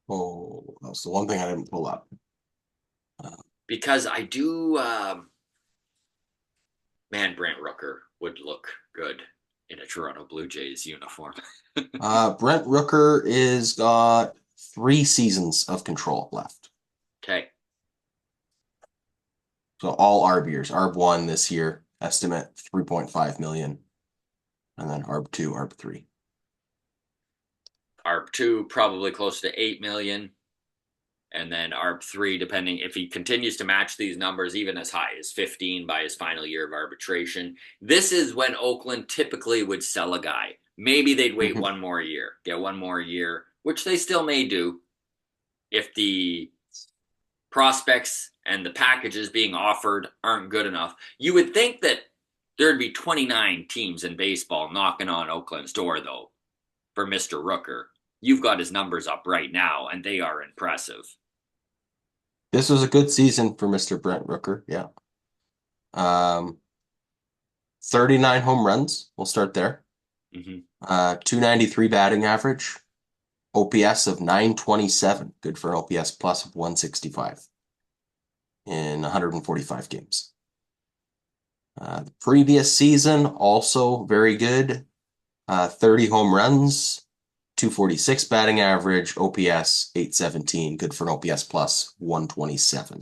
Oh, that's the one thing I didn't pull up. Uh, Because I do, man, Brent Rooker would look good in a Toronto Blue Jays uniform. Brent Rooker is got 3 seasons of control left. Okay. So all ARB years. ARB one this year, estimate 3.5 million, and then ARB two, ARB three. ARB 2, probably close to 8 million. And then ARB 3, depending if he continues to match these numbers, even as high as 15 by his final year of arbitration. This is when Oakland typically would sell a guy. Maybe they'd wait Mhm. one more year, get one more year, which they still may do if the prospects and the packages being offered aren't good enough. You would think that there'd be 29 teams in baseball knocking on Oakland's door, though, for Mr. Rooker. You've got his numbers up right now, and they are impressive. This was a good season for Mr. Brent Rooker. Yeah. Um, 39 home runs. We'll start there. Mm-hmm. 293 batting average. OPS of 927. Good for an OPS plus of 165 in 145 games. The previous season, also very good. 30 home runs, 246 batting average, OPS 817. Good for an OPS plus 127.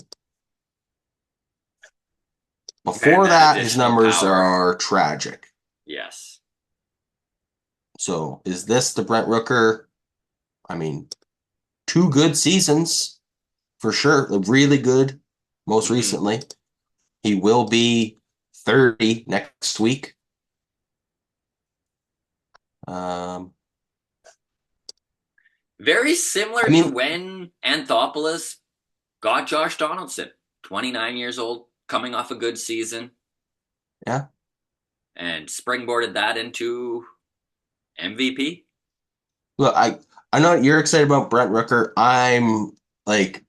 Man, Before that that, his additional numbers power. are tragic. Yes. So is this the Brent Rooker? I mean, 2 good seasons for sure. Really good most Mm-hmm. recently. He will be 30 next week. Um, Very I similar to mean, when Anthopoulos got Josh Donaldson, 29 years old, coming off a good season, yeah. and springboarded that into MVP. Look, I know you're excited about Brent Rooker. Like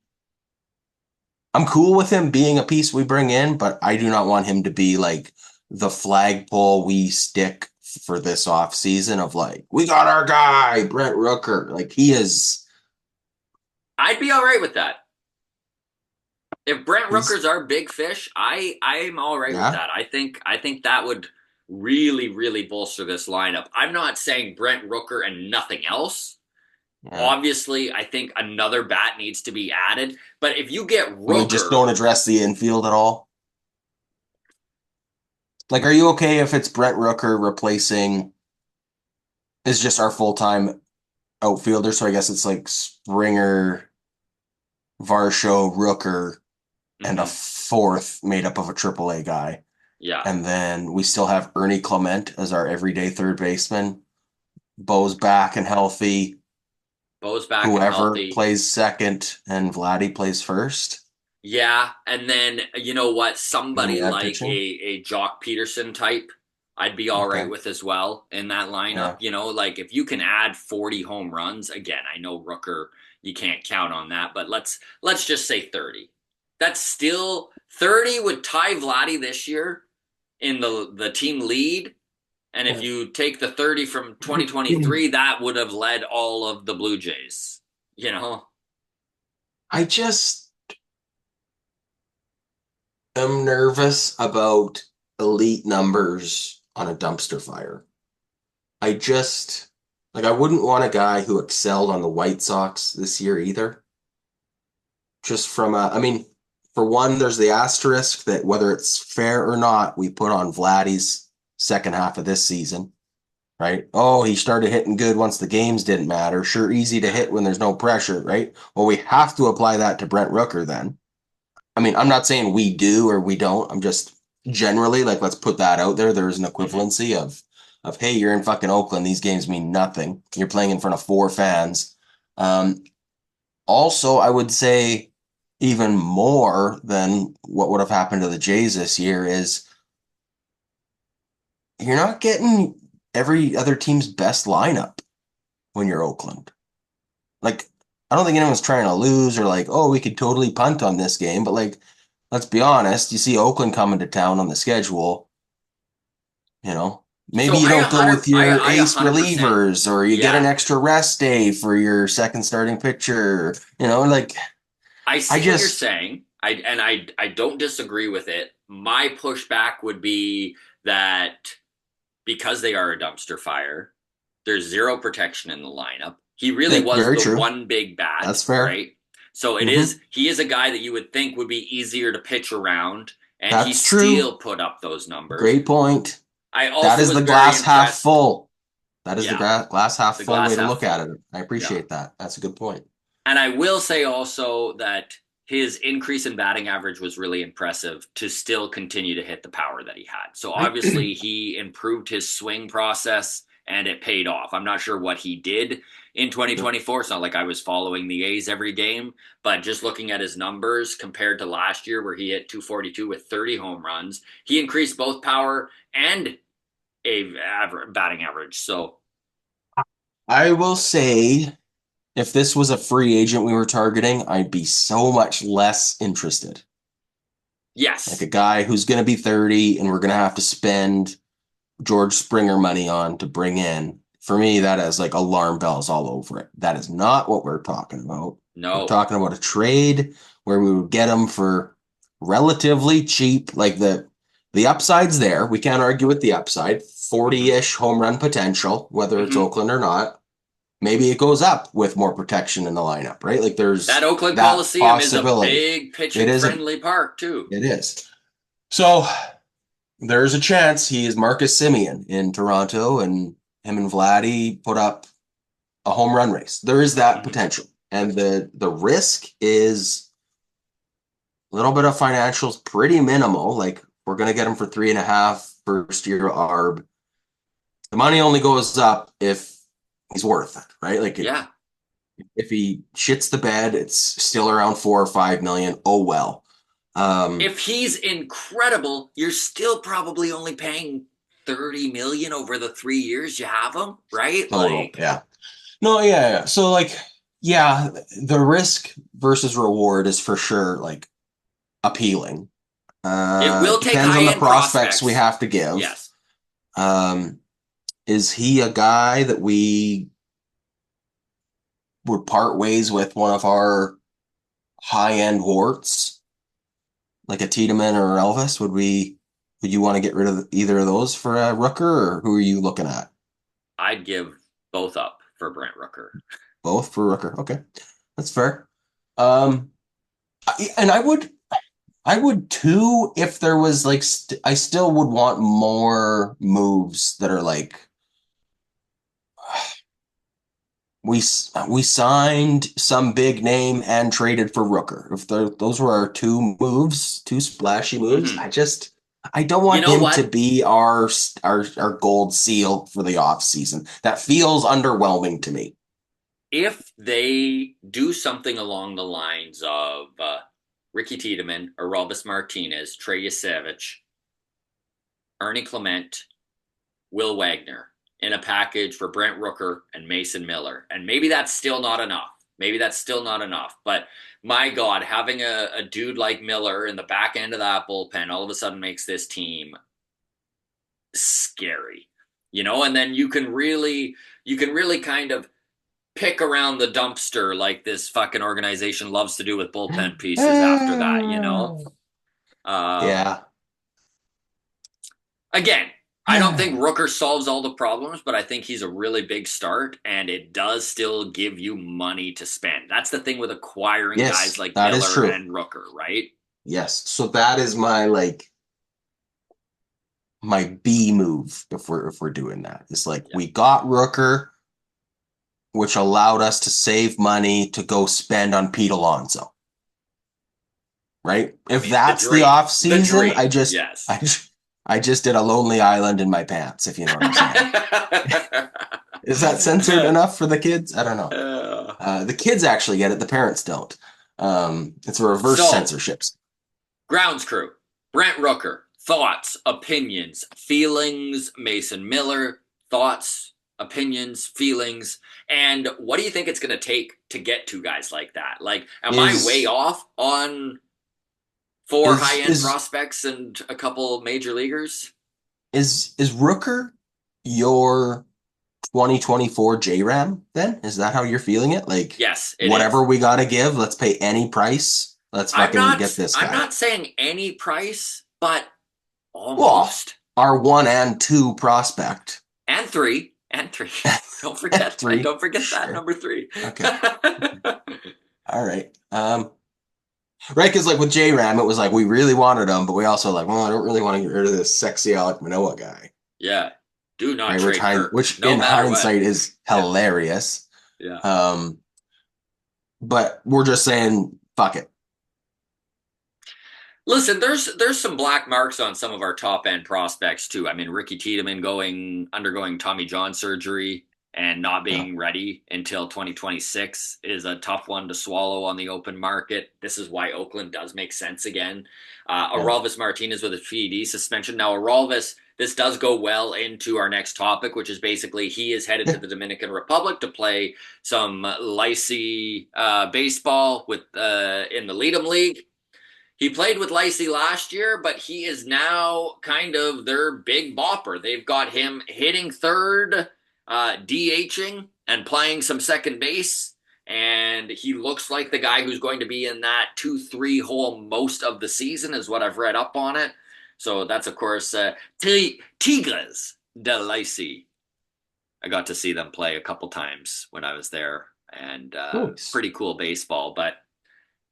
I'm cool with him being a piece we bring in, but I do not want him to be like the flagpole we stick for this off season of like, we got our guy, Brent Rooker. Like he is I'd be all right with that. If Brent he's Rooker's our big fish, I'm all right with yeah. that. I think that would really bolster this lineup. I'm not saying Brent Rooker and nothing else. Yeah. Obviously, I think another bat needs to be added. But if you get And we just Rooker, don't address the infield at all. Like, are you okay if it's Brent Rooker replacing is just our full-time outfielder? So I guess it's like Springer. Varsho, Rooker, and a Hmm. fourth made up of a AAA guy. Yeah. And then we still have Ernie Clement as our everyday third baseman. Bo's back and healthy. Bo's back and Whoever healthy. plays second and Vladdy plays first. Yeah, and then you know what? And then Somebody we add like pitching. a Jock Peterson type, I'd be all right Okay. with as well in that lineup. Yeah. Like if you can add 40 home runs, again, I know Rooker, you can't count on that, but let's just say 30. That's still 30 would tie Vladdy this year in the team lead. And if you take the 30 from 2023, that would have led all of the Blue Jays, you know? I just am nervous about elite numbers on a dumpster fire. I just I wouldn't want a guy who excelled on the White Sox this year either. Just from I mean, for one, there's the asterisk that whether it's fair or not, we put on Vladdy's second half of this season, right? Oh, he started hitting good once the games didn't matter. Sure, easy to Yeah. hit when there's no pressure, right? Well, we have to apply that to Brent Rooker then. I mean, I'm not saying we do or we don't. I'm just generally like, let's put that out there. There's an Mm-hmm. equivalency of hey, you're in fucking Oakland. These games mean nothing. You're playing in front of four fans. Um, Also, I would say even more than what would have happened to the Jays this year is you're not getting every other team's best lineup when you're Oakland. Like, I don't think anyone's trying to lose or like, oh, we could totally punt on this game, but like, let's be honest, you see Oakland coming to town on the schedule, you know. Maybe So you I don't go with your I ace 100%. relievers or you get Yeah, an extra rest day for your second starting pitcher, like I I see what you're just saying. I don't disagree with it. My pushback would be that because they are a dumpster fire, there's zero protection in the lineup. He really was very the true. one big bat, That's fair. right? So Hmm. he is a guy that you would think would be easier to pitch around, and he That's true. still put up those numbers. Great point. I That also is was the very glass half impressed. full. That is the Yeah, glass half the full way glass to half look at full. it. I Yeah. appreciate that. That's a good point. And I will say also that his increase in batting average was really impressive to still continue to hit the power that he had. So obviously he improved his swing process and it paid off. I'm not sure what he did in Yep. 2024. It's not like I was following the A's every game, but just looking at his numbers compared to last year where he hit 242 with 30 home runs, he increased both power and batting average. So I will say, if this was a free agent we were targeting, I'd be so much less interested. Like a yes. guy who's going to be 30 and we're going to have to spend George Springer money on to bring in. For me, that has like alarm bells all over it. That is not what we're talking about. We're No. talking about a trade where we would get him for relatively cheap. Like the upside's there. We can't argue with the upside. Mhm. 40-ish home run potential, whether it's Mhm. Oakland or not. Maybe it goes up with more protection in the lineup, right? Like That there's Oakland that Coliseum is a possibility. big It pitching is a friendly park too. it is. So there's a chance he is Marcus Simeon in Toronto and him and Vladdy put up a home run race. There is that Hmm. potential. And the risk is a little bit of financials, pretty minimal. Like we're gonna get him for 3.5 first year ARB. The money only goes up if he's worth it, right? Yeah. If he shits the bed, it's still around 4 or 5 million. Oh well. Um, If he's incredible, you're still probably only paying 30 million over the 3 years you have him, right? Total, Like yeah. No, yeah, yeah. So like, yeah, the risk versus reward is for sure like appealing. it will take Depends on high the end prospects we prospects. have to give. Yes. Um, is he a guy that we would part ways with one of our high end warts, like a Tiedemann or Elvis? Would you want to get rid of either of those for a Rooker, or who are you looking at? I'd give both up for Brent Rooker. Both for Rooker. Okay, that's fair. Um, and I would too if there was like I still would want more moves that are like we signed some big name and traded for Rooker. If those were our two moves, two splashy moves, Hmm. I don't You want know him to what? be our gold seal for the off season. That feels underwhelming to me. If they do something along the lines of Ricky Tiedemann, Aralvis Martinez, Trey Yasevich, Ernie Clement, Will Wagner in a package for Brent Rooker and Mason Miller. And maybe that's still not enough. Maybe that's still not enough. But my God, having a dude like Miller in the back end of that bullpen all of a sudden makes this team scary. And then you can really kind of pick around the dumpster like this fucking organization loves to do with bullpen pieces after that. Um, Yeah. Again, I don't think Rooker solves all the problems, but I think he's a really big start, and it does still give you money to spend. That's the thing with acquiring guys Yes, like that is Miller true. and Rooker, right? Yes. So that is my my B move if we're doing that. It's like Yeah. we got Rooker, which allowed us to save money to go spend on Pete Alonso. Right? I If mean, the that's the dream. off The season, dream. Yes. I just did a lonely island in my pants, if you know what I'm saying. Is that censored enough for the kids? I don't know. The kids actually get it, the parents don't. It's a reverse So, censorship. grounds crew, Brent Rooker, thoughts, opinions, feelings, Mason Miller, thoughts, opinions, feelings, and what do you think it's going to take to get two guys like that? Like, am I way Is off on four high is end is prospects and a couple major leaguers? is Rooker your 2024 JRAM then? Is that how you're feeling it? Like Yes, it whatever is. we gotta give, let's pay any price. Let's I'm fucking not. get this I'm guy. not saying any price, but Well, almost. our one and two prospect And three. And three. Don't at forget. And three. don't forget that Sure. number three. Okay. All right. Right, because like with JRAM, it was like we really wanted him, but we also like, well, I don't really want to get rid of this sexy Alec Manoa guy. Yeah. Do not Right, trade Kirk, which no in matter what. hindsight is Yeah. hilarious. Yeah. Um, but we're just saying, fuck it. Listen, there's some black marks on some of our top end prospects too. I mean, Ricky Tiedemann undergoing Tommy John surgery and not Yeah. being ready until 2026 is a tough one to swallow on the open market. This is why Oakland does make sense again. Yeah. Aralvis Martinez with a PED suspension. Now, Aralvis, this does go well into our next topic, which is basically he is headed to Yeah. the Dominican Republic to play some Licey baseball with in the Leadham League. He played with Lacey last year, but he is now kind of their big bopper. They've got him hitting third, DHing, and playing some second base. And he looks like the guy who's going to be in that 2-3 hole most of the season, is what I've read up on it. So that's, of course, Tigres de Lacey. I got to see them play a couple times when I was there, and Nice. pretty cool baseball. But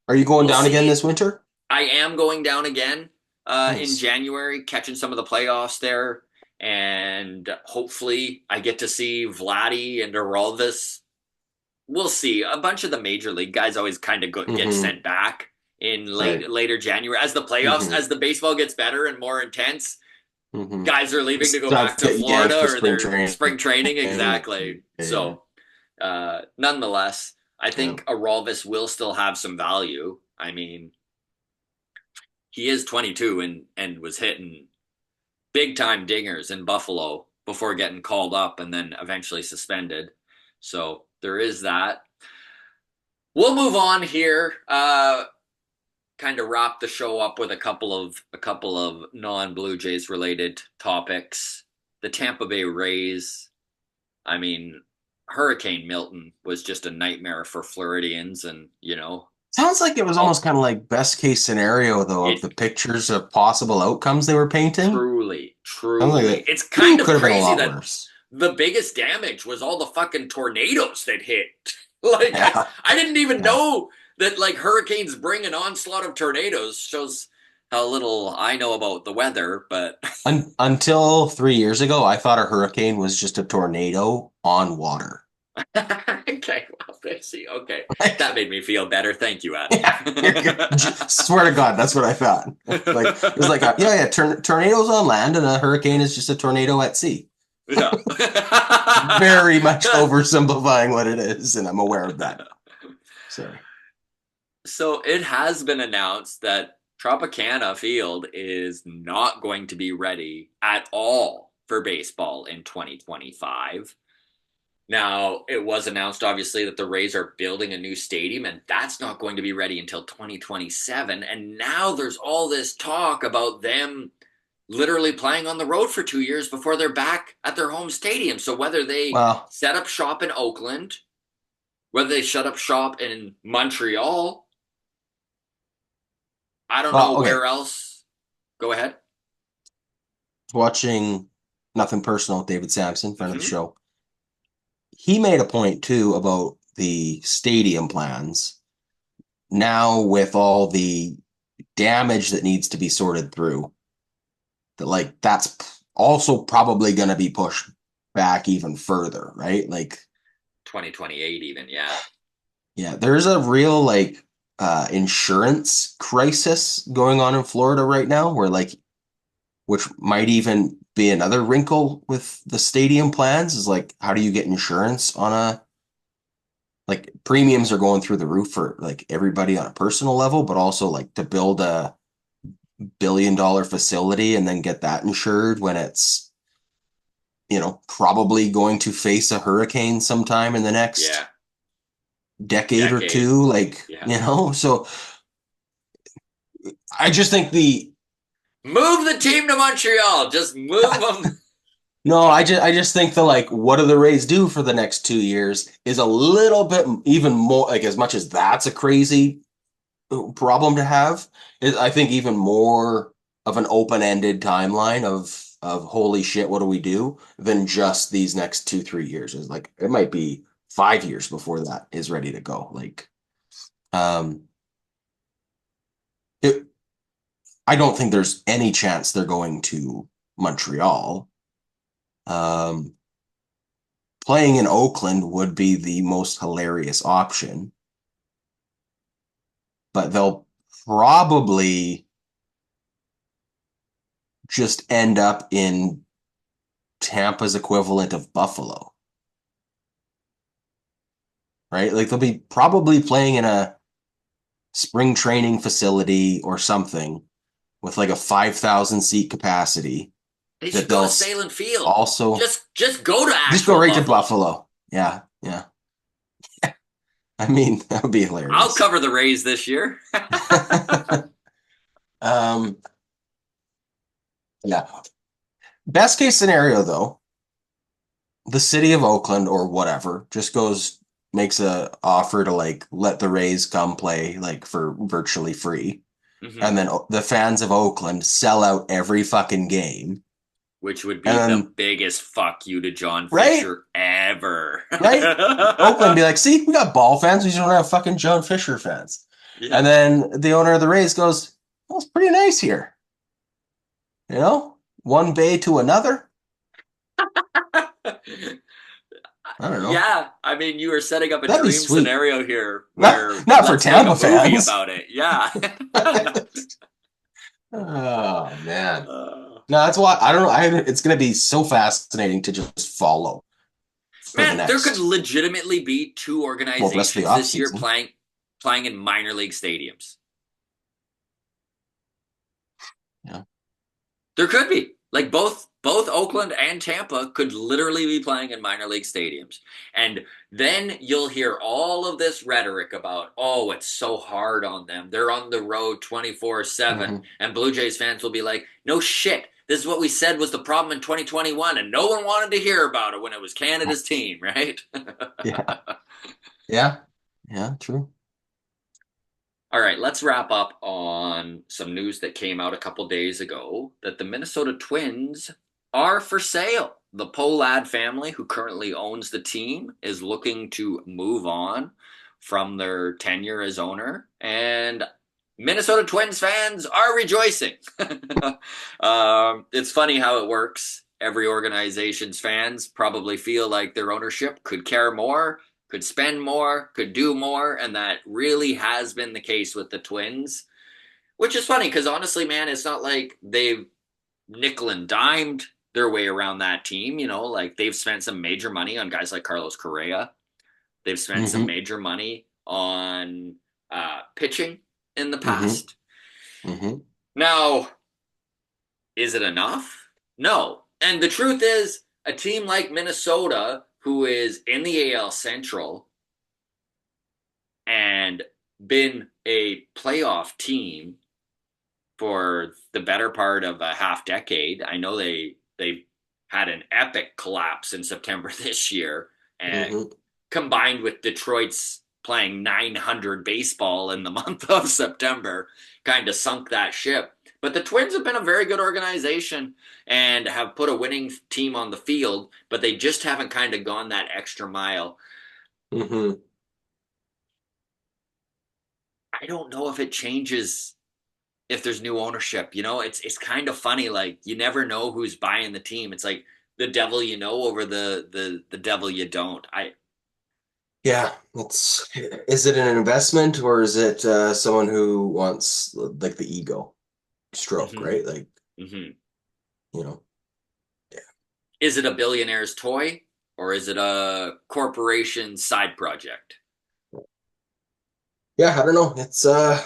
Are you going we'll down again see. this winter? I am going down again in Nice. January, catching some of the playoffs there, and hopefully I get to see Vladdy and Aralvis. We'll see. A bunch of the major league guys always kind of get Mm-hmm. sent back in Right. later January as the playoffs, Mm-hmm. as the baseball gets better and more intense. Mm-hmm. Guys are leaving to go Guys back to get yanked Florida for or spring their training. spring training. Yeah. Exactly. Yeah. So, nonetheless, I Yeah. think Aralvis will still have some value. I mean, he is 22 and was hitting big time dingers in Buffalo before getting called up and then eventually suspended. So there is that. We'll move on here. Kind of wrap the show up with a couple of non Blue Jays related topics. The Tampa Bay Rays. I mean, Hurricane Milton was just a nightmare for Floridians, and Sounds like it was oh, almost kind of like best case scenario though of it the pictures of possible outcomes they were painting. truly, Sounds like truly, it it's kind of could have been a crazy lot that worse. the biggest damage was all the fucking tornadoes that hit. Like Yeah. I didn't even Yeah. know that like hurricanes bring an onslaught of tornadoes. Shows how little I know about the weather, but Until 3 years ago, I thought a hurricane was just a tornado on water. Okay, well, I see. Okay, Like, that made me feel better. Thank you, Adam. yeah, you're good. Swear to God, that's what I thought. Like it was like, yeah, yeah, tornadoes on land and a hurricane is just a tornado at sea. Yeah. Very much oversimplifying what it is, and I'm aware of that. Sorry. So it has been announced that Tropicana Field is not going to be ready at all for baseball in 2025. Now, it was announced obviously that the Rays are building a new stadium, and that's not going to be ready until 2027. And now there's all this talk about them literally playing on the road for 2 years before they're back at their home stadium. So whether they Well, set up shop in Oakland, whether they shut up shop in Montreal, I don't know okay. where else. Go ahead. Watching Nothing Personal with David Sampson, friend of the Mm-hmm. show. He made a point too about the stadium plans. Now, with all the damage that needs to be sorted through, that like that's also probably going to be pushed back even further, right? Like, 2028 even, yeah. yeah, there's a real like insurance crisis going on in Florida right now, where like, which might even be another wrinkle with the stadium plans, is like, how do you get insurance on a like premiums are going through the roof for like everybody on a personal level, but also like to build a billion-dollar facility and then get that insured when it's, probably going to face a hurricane sometime in the Yeah. next decade or Decade. two. Like, Yeah. so I just think Move the team to Montreal. Just move them. no, I just think the like, what do the Rays do for the next 2 years is a little bit even more like, as much as that's a crazy problem to have, is I think even more of an open-ended timeline of holy shit, what do we do, than just these next 2-3 years. Is like it might be 5 years before that is ready to go. Like, um, it, I don't think there's any chance they're going to Montreal. Um, Playing in Oakland would be the most hilarious option, but they'll probably just end up in Tampa's equivalent of Buffalo, right? Like they'll be probably playing in a spring training facility or something with like a 5,000 seat capacity They should that go they'll to Salem Field. also Just go to just go actual right to Buffalo. Buffalo. Yeah, yeah. I mean, that would be I'll hilarious. cover the Rays this year. um, yeah. Best case scenario though, the city of Oakland or whatever just goes makes a offer to like let the Rays come play like for virtually free. Hmm. And then the fans of Oakland sell out every fucking game. Which would And be the then, biggest fuck you to John right, Fisher ever. right, Oakland be like, see, we got ball fans, we just don't have fucking John Fisher fans. Yeah. And then the owner of the Rays goes, well, it's pretty nice here, one bay to another. I don't know. Yeah, I mean, you are setting up a That'd be dream sweet. scenario here Not where not for let's make a Tampa movie fans. about it. Yeah. Oh man. Uh, No, that's why I don't know. It's going to be so fascinating to just follow for the man, there could next, legitimately be two well, the rest of the organizations off this year season. playing in minor league stadiums. Yeah. There could be. Like both Oakland and Tampa could literally be playing in minor league stadiums. And then you'll hear all of this rhetoric about, oh, it's so hard on them. They're on the road 24/7. Hmm. And Blue Jays fans will be like, no shit. This is what we said was the problem in 2021, and no one wanted to hear about it when it was Canada's team, right? Yeah. Yeah. Yeah. True. All right, let's wrap up on some news that came out a couple days ago that the Minnesota Twins are for sale. The Polad family, who currently owns the team, is looking to move on from their tenure as owner, and Minnesota Twins fans are rejoicing. It's funny how it works. Every organization's fans probably feel like their ownership could care more, could spend more, could do more, and that really has been the case with the Twins. Which is funny because honestly, man, it's not like they've nickel and dimed their way around that team. You know, like they've spent some major money on guys like Carlos Correa. They've spent some Mm-hmm. major money on pitching in the Mm-hmm. past. Mm-hmm. Now, is it enough? No. And the truth is, a team like Minnesota, who is in the AL Central and been a playoff team for the better part of a half decade. I know they had an epic collapse in September this year, and Mm-hmm. combined with Detroit's playing 900 baseball in the month of September, kind of sunk that ship. But the Twins have been a very good organization and have put a winning team on the field, but they just haven't kind of gone that extra mile. Mm-hmm. I don't know if it changes if there's new ownership. You know, it's kind of funny. Like you never know who's buying the team. It's like the devil you know over the devil you don't. I Yeah, it's is it an investment or is it someone who wants like the ego stroke, mm-hmm, right? Like, mm-hmm. you know, yeah. Is it a billionaire's toy or is it a corporation side project? Yeah, I don't know. It's There's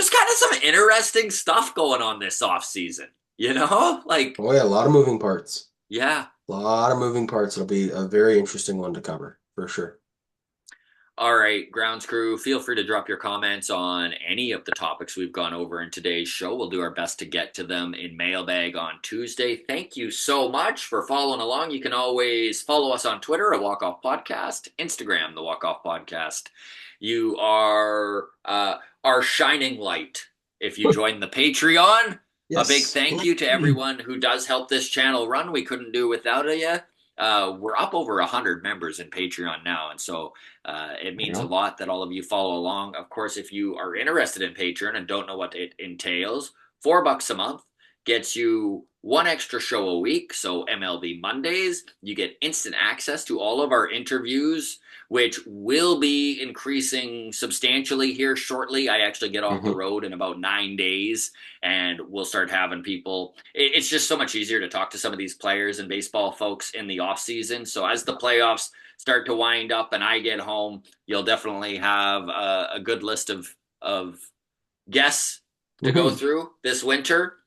kind of some interesting stuff going on this off season. You know, like oh yeah, a lot of moving parts. yeah. A lot of moving parts. It'll be a very interesting one to cover for sure. All right, grounds crew, feel free to drop your comments on any of the topics we've gone over in today's show. We'll do our best to get to them in mailbag on Tuesday. Thank you so much for following along. You can always follow us on Twitter at Walk Off Podcast, Instagram, the Walk Off Podcast. You are our shining light. If you join the Patreon, a big Yes. thank you to everyone who does help this channel run. We couldn't do without you. We're up over 100 members in Patreon now, and so it You means a know? lot that all of you follow along. Of course, if you are interested in Patreon and don't know what it entails, $4 a month gets you one extra show a week. So MLB Mondays, you get instant access to all of our interviews, which will be increasing substantially here shortly. I actually get off the Hmm. road in about 9 days, and we'll start having people. It's just so much easier to talk to some of these players and baseball folks in the off season. So as the playoffs start to wind up and I get home, you'll definitely have a good list of guests to go Hmm. through this winter.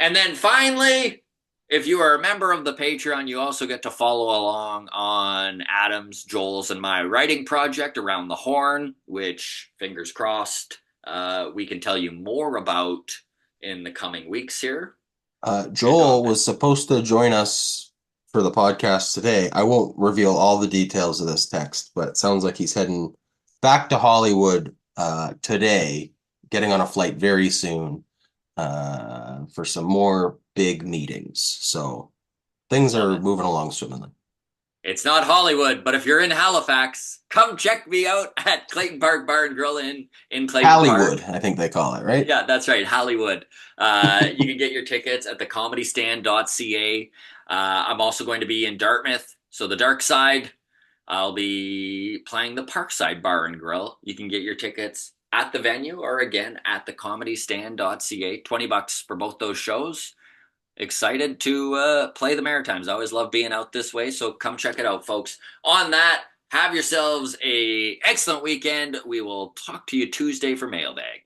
And then finally, if you are a member of the Patreon, you also get to follow along on Adam's, Joel's, and my writing project Around the Horn, which, fingers crossed, we can tell you more about in the coming weeks here. And Joel was supposed to join us for the podcast today. I won't reveal all the details of this text, but it sounds like he's heading back to Hollywood today, getting on a flight very soon for some more big meetings. So things love are it. moving along swimmingly. It's not Hollywood, but if you're in Halifax, come check me out at Clayton Park Bar and Grill in Clayton Hollywood, Park. I think they call it, right? Yeah, that's right, Hollywood. You can get your tickets at thecomedystand.ca. I'm also going to be in Dartmouth, so the dark side. I'll be playing the Parkside Bar and Grill. You can get your tickets at the venue or again at thecomedystand.ca. $20 for both those shows. Excited to play the Maritimes. I always love being out this way, so come check it out, folks. On that, have yourselves a excellent weekend. We will talk to you Tuesday for mailbag.